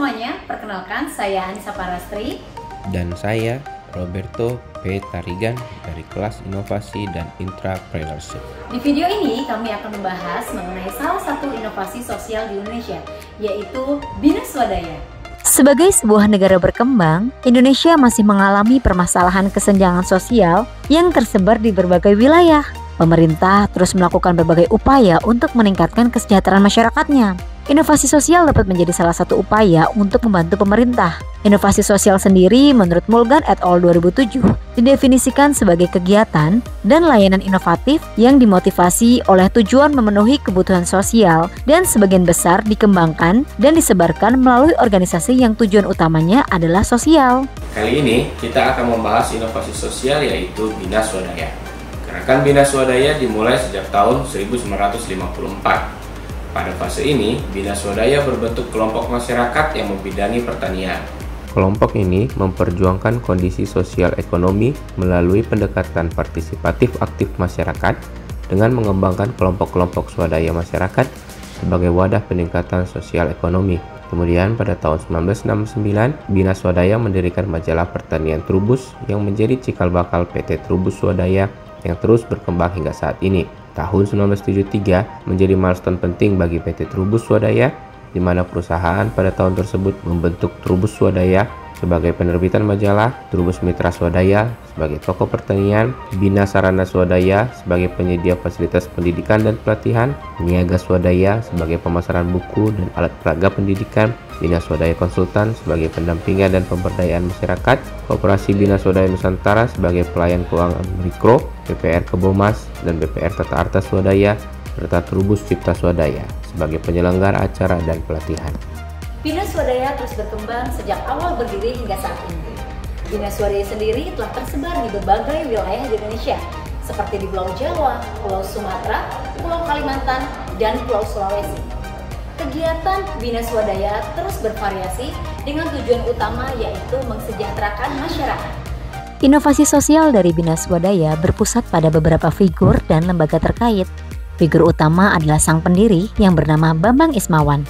semuanya, perkenalkan saya Anissa Parastri. Dan saya Roberto P. Tarigan dari kelas Inovasi dan Intrapreneurship. Di video ini kami akan membahas mengenai salah satu inovasi sosial di Indonesia, yaitu Bina Swadaya. Sebagai sebuah negara berkembang, Indonesia masih mengalami permasalahan kesenjangan sosial yang tersebar di berbagai wilayah. Pemerintah terus melakukan berbagai upaya untuk meningkatkan kesejahteraan masyarakatnya. Inovasi sosial dapat menjadi salah satu upaya untuk membantu pemerintah. Inovasi sosial sendiri menurut Mulgan et al. 2007 didefinisikan sebagai kegiatan dan layanan inovatif yang dimotivasi oleh tujuan memenuhi kebutuhan sosial dan sebagian besar dikembangkan dan disebarkan melalui organisasi yang tujuan utamanya adalah sosial. Kali ini kita akan membahas inovasi sosial yaitu Bina Swadaya. Gerakan Bina Swadaya dimulai sejak tahun 1954. Pada fase ini, Bina Swadaya berbentuk kelompok masyarakat yang membidangi pertanian. Kelompok ini memperjuangkan kondisi sosial ekonomi melalui pendekatan partisipatif aktif masyarakat dengan mengembangkan kelompok-kelompok swadaya masyarakat sebagai wadah peningkatan sosial ekonomi. Kemudian pada tahun 1969, Bina Swadaya mendirikan majalah pertanian Trubus yang menjadi cikal bakal PT Trubus Swadaya yang terus berkembang hingga saat ini. Tahun 1973 menjadi milestone penting bagi PT Trubus Swadaya, di mana perusahaan pada tahun tersebut membentuk Trubus Swadaya sebagai penerbitan majalah, Trubus Mitra Swadaya sebagai toko pertanian, Bina Sarana Swadaya sebagai penyedia fasilitas pendidikan dan pelatihan, Niaga Swadaya sebagai pemasaran buku dan alat peraga pendidikan, Bina Swadaya Konsultan sebagai pendampingan dan pemberdayaan masyarakat, Koperasi Bina Swadaya Nusantara sebagai pelayan keuangan mikro, BPR Kebomas dan BPR Tata Arta Swadaya, serta Trubus Cipta Swadaya sebagai penyelenggara acara dan pelatihan. Bina Swadaya terus berkembang sejak awal berdiri hingga saat ini. Bina Swadaya sendiri telah tersebar di berbagai wilayah di Indonesia, seperti di Pulau Jawa, Pulau Sumatera, Pulau Kalimantan, dan Pulau Sulawesi. Kegiatan Bina Swadaya terus bervariasi dengan tujuan utama yaitu mensejahterakan masyarakat. Inovasi sosial dari Bina Swadaya berpusat pada beberapa figur dan lembaga terkait. Figur utama adalah sang pendiri yang bernama Bambang Ismawan.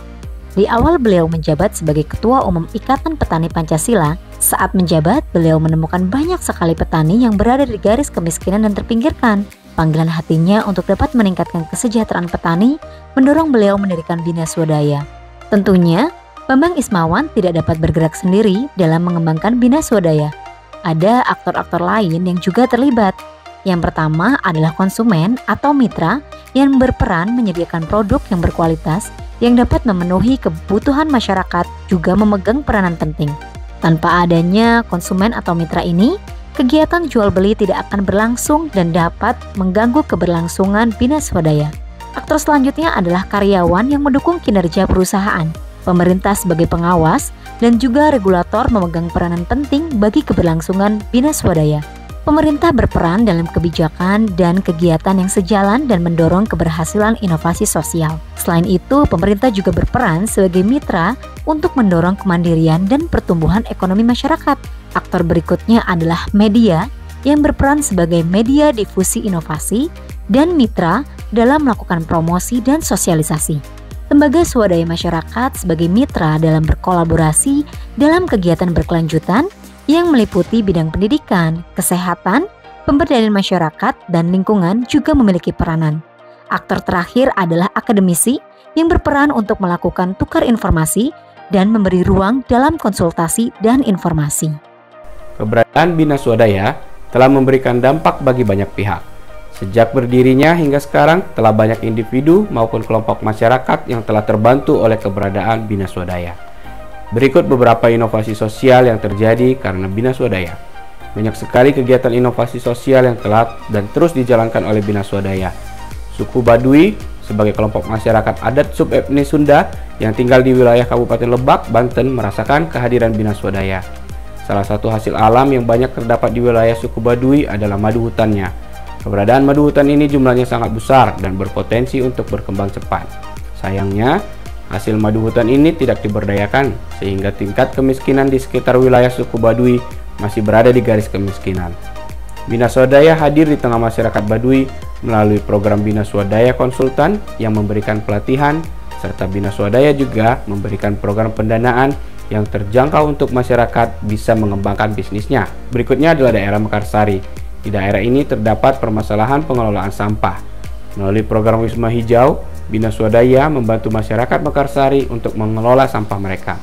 Di awal beliau menjabat sebagai Ketua Umum Ikatan Petani Pancasila. Saat menjabat, beliau menemukan banyak sekali petani yang berada di garis kemiskinan dan terpinggirkan. Panggilan hatinya untuk dapat meningkatkan kesejahteraan petani mendorong beliau mendirikan Bina Swadaya. Tentunya, Bambang Ismawan tidak dapat bergerak sendiri dalam mengembangkan Bina Swadaya. Ada aktor-aktor lain yang juga terlibat. Yang pertama adalah konsumen atau mitra yang berperan menyediakan produk yang berkualitas yang dapat memenuhi kebutuhan masyarakat, juga memegang peranan penting. Tanpa adanya konsumen atau mitra ini, kegiatan jual beli tidak akan berlangsung dan dapat mengganggu keberlangsungan Bina Swadaya. Aktor selanjutnya adalah karyawan yang mendukung kinerja perusahaan. Pemerintah sebagai pengawas dan juga regulator memegang peranan penting bagi keberlangsungan Bina Swadaya. Pemerintah berperan dalam kebijakan dan kegiatan yang sejalan dan mendorong keberhasilan inovasi sosial. Selain itu, pemerintah juga berperan sebagai mitra untuk mendorong kemandirian dan pertumbuhan ekonomi masyarakat. Aktor berikutnya adalah media yang berperan sebagai media difusi inovasi dan mitra dalam melakukan promosi dan sosialisasi. Lembaga swadaya masyarakat sebagai mitra dalam berkolaborasi dalam kegiatan berkelanjutan yang meliputi bidang pendidikan, kesehatan, pemberdayaan masyarakat, dan lingkungan juga memiliki peranan. Aktor terakhir adalah akademisi yang berperan untuk melakukan tukar informasi dan memberi ruang dalam konsultasi dan informasi. Keberadaan Bina Swadaya telah memberikan dampak bagi banyak pihak. Sejak berdirinya hingga sekarang telah banyak individu maupun kelompok masyarakat yang telah terbantu oleh keberadaan Bina Swadaya. Berikut beberapa inovasi sosial yang terjadi karena Bina Swadaya. Banyak sekali kegiatan inovasi sosial yang telah dan terus dijalankan oleh Bina Swadaya. Suku Baduy sebagai kelompok masyarakat adat subetnis Sunda yang tinggal di wilayah Kabupaten Lebak, Banten merasakan kehadiran Bina Swadaya. Salah satu hasil alam yang banyak terdapat di wilayah suku Baduy adalah madu hutannya. Keberadaan madu hutan ini jumlahnya sangat besar dan berpotensi untuk berkembang cepat. Sayangnya, hasil madu hutan ini tidak diberdayakan sehingga tingkat kemiskinan di sekitar wilayah suku Baduy masih berada di garis kemiskinan. Bina Swadaya hadir di tengah masyarakat Baduy melalui program Bina Swadaya Konsultan yang memberikan pelatihan, serta Bina Swadaya juga memberikan program pendanaan yang terjangkau untuk masyarakat bisa mengembangkan bisnisnya. Berikutnya adalah daerah Mekarsari. Di daerah ini terdapat permasalahan pengelolaan sampah. Melalui program Wisma Hijau, Bina Swadaya membantu masyarakat Mekarsari untuk mengelola sampah mereka.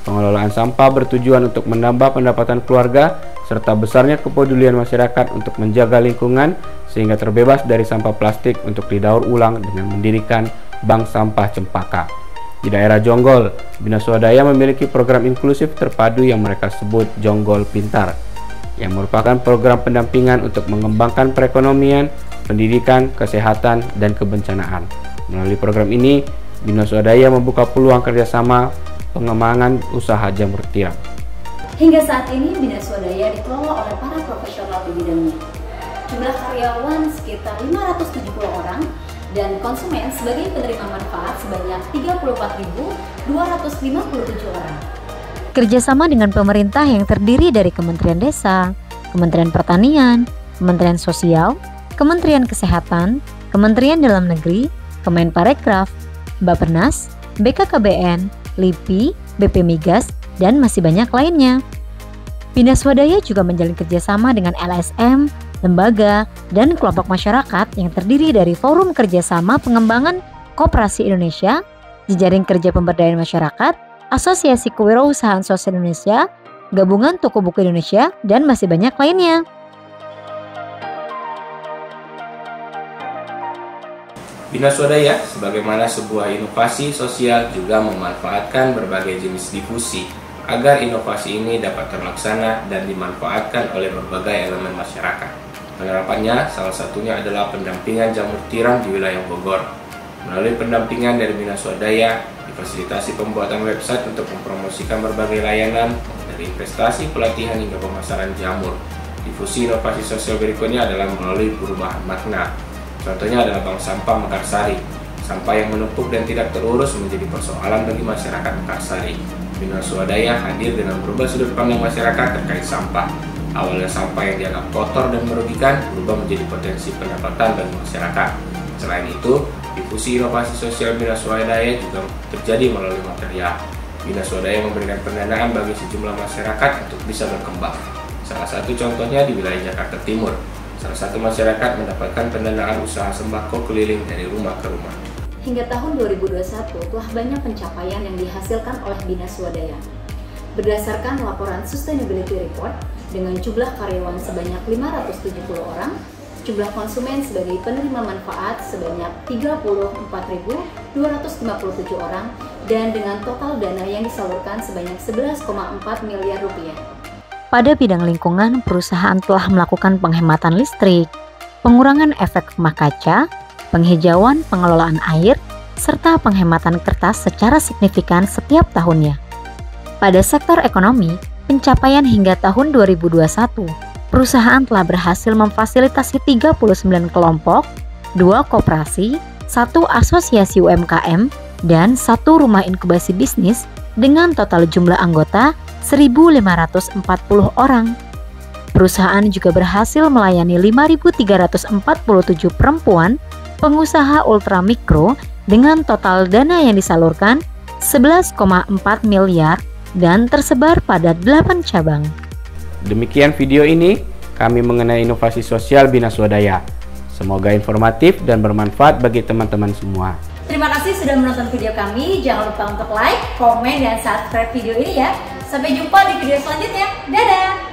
Pengelolaan sampah bertujuan untuk menambah pendapatan keluarga serta besarnya kepedulian masyarakat untuk menjaga lingkungan sehingga terbebas dari sampah plastik untuk didaur ulang dengan mendirikan Bank Sampah Cempaka. Di daerah Jonggol, Bina Swadaya memiliki program inklusif terpadu yang mereka sebut Jonggol Pintar, yang merupakan program pendampingan untuk mengembangkan perekonomian, pendidikan, kesehatan, dan kebencanaan. Melalui program ini, Bina Swadaya membuka peluang kerjasama pengembangan usaha jamur tiram. Hingga saat ini, Bina Swadaya dikelola oleh para profesional di bidangnya. Jumlah karyawan sekitar 570 orang, dan konsumen sebagai penerima manfaat sebanyak 34.257 orang. Kerjasama dengan pemerintah yang terdiri dari Kementerian Desa, Kementerian Pertanian, Kementerian Sosial, Kementerian Kesehatan, Kementerian Dalam Negeri, Kemenparekraf, Bappenas, BKKBN, LIPI, BP Migas, dan masih banyak lainnya. Bina Swadaya juga menjalin kerjasama dengan LSM, lembaga, dan kelompok masyarakat yang terdiri dari Forum Kerjasama Pengembangan Koperasi Indonesia, Jejaring Kerja Pemberdayaan Masyarakat, Asosiasi Kewirausahaan Sosial Indonesia, Gabungan Toko Buku Indonesia, dan masih banyak lainnya. Bina Swadaya, sebagaimana sebuah inovasi sosial, juga memanfaatkan berbagai jenis difusi agar inovasi ini dapat terlaksana dan dimanfaatkan oleh berbagai elemen masyarakat. Penerapannya salah satunya adalah pendampingan jamur tiram di wilayah Bogor. Melalui pendampingan dari Bina Swadaya, difasilitasi pembuatan website untuk mempromosikan berbagai layanan dari investasi, pelatihan hingga pemasaran jamur. Difusi inovasi sosial berikutnya adalah melalui perubahan makna. Contohnya adalah Bank Sampah Mekarsari. Sampah yang menumpuk dan tidak terurus menjadi persoalan bagi masyarakat Mekarsari. Bina Swadaya hadir dengan berubah sudut pandang masyarakat terkait sampah. Awalnya sampah yang dianggap kotor dan merugikan berubah menjadi potensi pendapatan bagi masyarakat. Selain itu, difusi inovasi sosial Bina Swadaya juga terjadi melalui material. Bina Swadaya memberikan pendanaan bagi sejumlah masyarakat untuk bisa berkembang. Salah satu contohnya di wilayah Jakarta Timur. Salah satu masyarakat mendapatkan pendanaan usaha sembako keliling dari rumah ke rumah. Hingga tahun 2021 telah banyak pencapaian yang dihasilkan oleh Bina Swadaya. Berdasarkan laporan Sustainability Report, dengan jumlah karyawan sebanyak 570 orang, jumlah konsumen sebagai penerima manfaat sebanyak 34.257 orang, dan dengan total dana yang disalurkan sebanyak 11,4 miliar rupiah. Pada bidang lingkungan, perusahaan telah melakukan penghematan listrik, pengurangan efek rumah kaca, penghijauan pengelolaan air, serta penghematan kertas secara signifikan setiap tahunnya. Pada sektor ekonomi, pencapaian hingga tahun 2021, perusahaan telah berhasil memfasilitasi 39 kelompok, 2 koperasi, 1 asosiasi UMKM, dan 1 rumah inkubasi bisnis dengan total jumlah anggota 1.540 orang. Perusahaan juga berhasil melayani 5.347 perempuan pengusaha ultramikro dengan total dana yang disalurkan 11,4 miliar dan tersebar pada 8 cabang. Demikian video ini, kami mengenai inovasi sosial Bina Swadaya. Semoga informatif dan bermanfaat bagi teman-teman semua. Terima kasih sudah menonton video kami. Jangan lupa untuk like, komen, dan subscribe video ini ya. Sampai jumpa di video selanjutnya. Dadah!